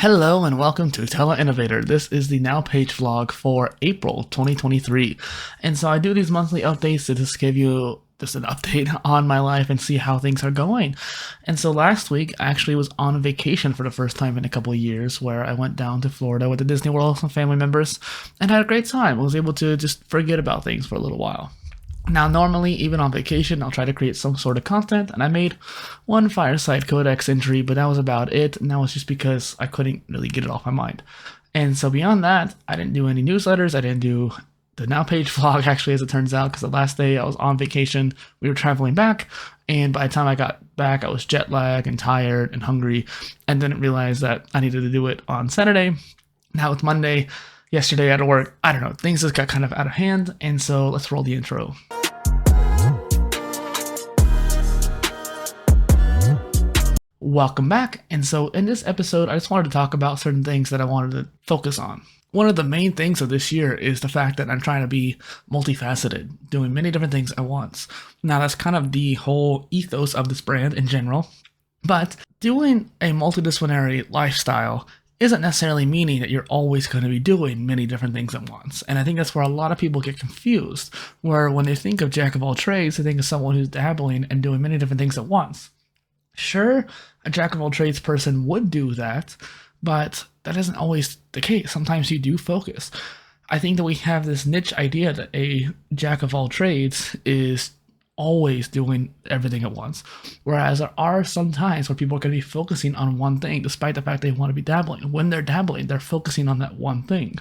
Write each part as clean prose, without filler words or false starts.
Hello and welcome to PolyInnovator. This is the Now Page vlog for April 2023. And so I do these monthly updates to just give you just an update on my life and see how things are going. And so last week I actually was on vacation for the first time in a couple of years, where I went down to Florida with the Disney World with some family members and had a great time. I was able to just forget about things for a little while. Now, normally, even on vacation, I'll try to create some sort of content, and I made one Fireside Codex entry, but that was about it, and that was just because I couldn't really get it off my mind. And so beyond that, I didn't do any newsletters, I didn't do the Now Page vlog, actually, as it turns out, because the last day I was on vacation, we were traveling back, and by the time I got back, I was jet lagged and tired and hungry, and didn't realize that I needed to do it on Saturday. Now it's Monday. Yesterday at work, I don't know, things just got kind of out of hand, and so let's roll the intro. Welcome back. And so in this episode, I just wanted to talk about certain things that I wanted to focus on. One of the main things of this year is the fact that I'm trying to be multifaceted, doing many different things at once. Now, that's kind of the whole ethos of this brand in general, but doing a multidisciplinary lifestyle isn't necessarily meaning that you're always going to be doing many different things at once. And I think that's where a lot of people get confused, where when they think of jack of all trades, they think of someone who's dabbling and doing many different things at once. Sure, a jack of all trades person would do that, but that isn't always the case. Sometimes you do focus. I think that we have this niche idea that a jack of all trades is always doing everything at once, whereas there are some times where people are going to be focusing on one thing despite the fact they want to be dabbling. When they're dabbling, they're focusing on that one thing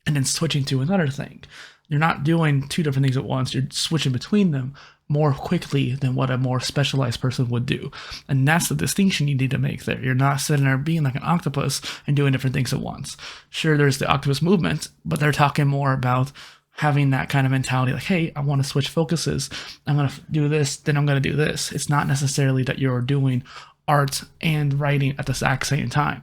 and then switching to another thing. You're not doing two different things at once, you're switching between them more quickly than what a more specialized person would do. And that's the distinction you need to make there. You're not sitting there being like an octopus and doing different things at once. Sure, there's the octopus movement, but they're talking more about having that kind of mentality like, hey, I want to switch focuses. I'm going to do this, then I'm going to do this. It's not necessarily that you're doing art and writing at the exact same time.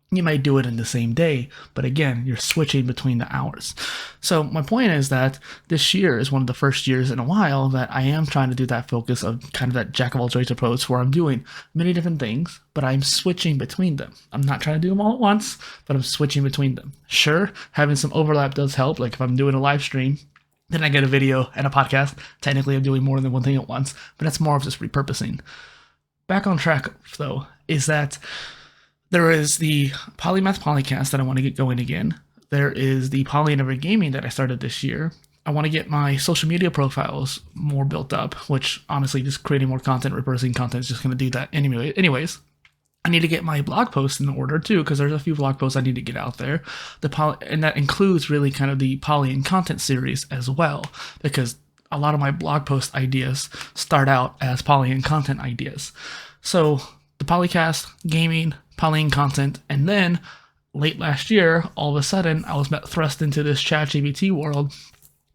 You might do it in the same day, but again, you're switching between the hours. So my point is that this year is one of the first years in a while that I am trying to do that focus of kind of that jack of all trades approach, where I'm doing many different things, but I'm switching between them. I'm not trying to do them all at once, but I'm switching between them. Sure, having some overlap does help. Like if I'm doing a live stream, then I get a video and a podcast. Technically, I'm doing more than one thing at once, but that's more of just repurposing. Back on track, though, is that there is the Polymath POLYCASTS that I want to get going again. There is the PolyInnovator gaming that I started this year. I want to get my social media profiles more built up, which honestly, just creating more content, repurposing content is just going to do that anyway. Anyways, I need to get my blog posts in order too, because there's a few blog posts I need to get out there. And that includes really kind of the poly and content series as well, because a lot of my blog post ideas start out as poly and content ideas. So the POLYCAST, gaming, poly and content, and then late last year, all of a sudden, I was thrust into this ChatGPT world,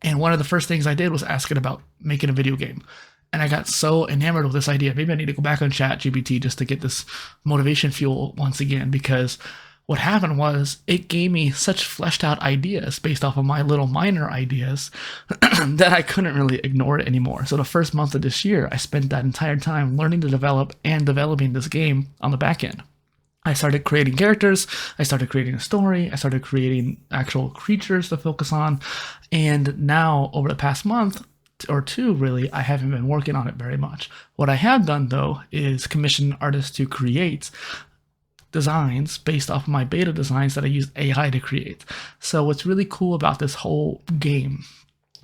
and one of the first things I did was ask it about making a video game. And I got so enamored with this idea. Maybe I need to go back on ChatGPT just to get this motivation fuel once again, because what happened was it gave me such fleshed out ideas based off of my little minor ideas that I couldn't really ignore it anymore. So the first month of this year, I spent that entire time learning to develop and developing this game on the back end. I started creating characters, I started creating a story, I started creating actual creatures to focus on, and now over the past month or two, really, I haven't been working on it very much. What I have done, though, is commission artists to create designs based off of my beta designs that I use AI to create. So what's really cool about this whole game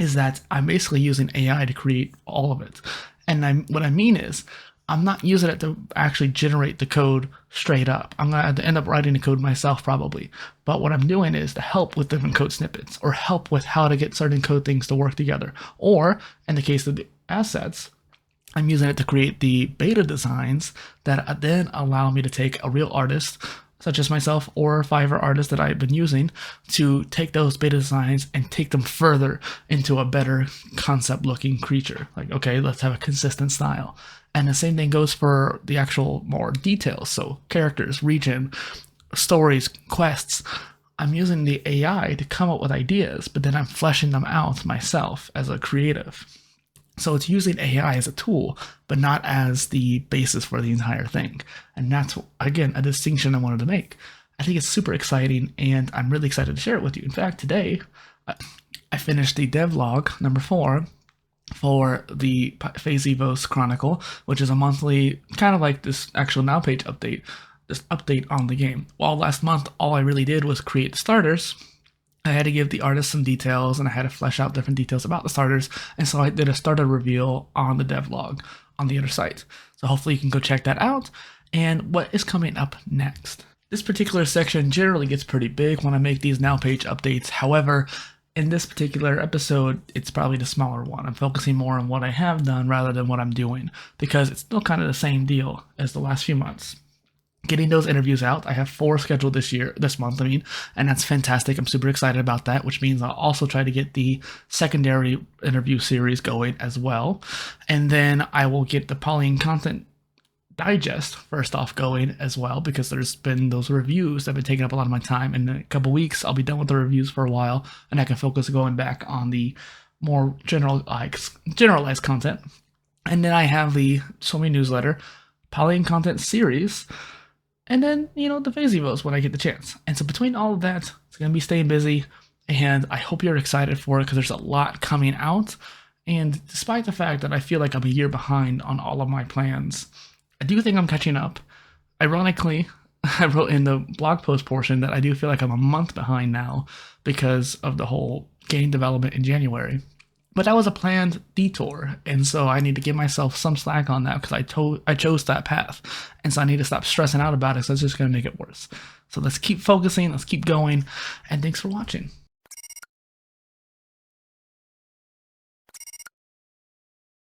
is that I'm basically using AI to create all of it. And what I mean is, I'm not using it to actually generate the code straight up. I'm going to end up writing the code myself probably. But what I'm doing is to help with different code snippets, or help with how to get certain code things to work together. Or in the case of the assets, I'm using it to create the beta designs that then allow me to take a real artist, such as myself or Fiverr artists that I've been using, to take those beta designs and take them further into a better concept looking creature. Like, okay, let's have a consistent style. And the same thing goes for the actual more details. So characters, region, stories, quests. I'm using the AI to come up with ideas, but then I'm fleshing them out myself as a creative. So it's using AI as a tool, but not as the basis for the entire thing. And that's, again, a distinction I wanted to make. I think it's super exciting, and I'm really excited to share it with you. In fact, today I finished the devlog number 4 for the Phasevos Chronicle, which is a monthly, kind of like this actual Now page update, this update on the game. While last month all I really did was create the starters, I had to give the artist some details, and I had to flesh out different details about the starters, and so I did a starter reveal on the devlog on the other site. So hopefully you can go check that out. And what is coming up next? This particular section generally gets pretty big when I make these Now page updates. However, in this particular episode, it's probably the smaller one. I'm focusing more on what I have done rather than what I'm doing, because it's still kind of the same deal as the last few months. Getting those interviews out. I have 4 scheduled this month, and that's fantastic. I'm super excited about that, which means I'll also try to get the secondary interview series going as well. And then I will get the Polying content digest first off going as well, because there's been those reviews that have been taking up a lot of my time. In a couple weeks, I'll be done with the reviews for a while, and I can focus going back on the more generalized content. And then I have the Somi newsletter, Polying content series, and then, the Phasevos when I get the chance. And so between all of that, it's going to be staying busy, and I hope you're excited for it, because there's a lot coming out. And despite the fact that I feel like I'm a year behind on all of my plans, I do think I'm catching up. Ironically, I wrote in the blog post portion that I do feel like I'm a month behind now because of the whole game development in January. But that was a planned detour, and so I need to give myself some slack on that, because I chose that path, and so I need to stop stressing out about it, so it's just going to make it worse. So let's keep focusing, let's keep going, and thanks for watching.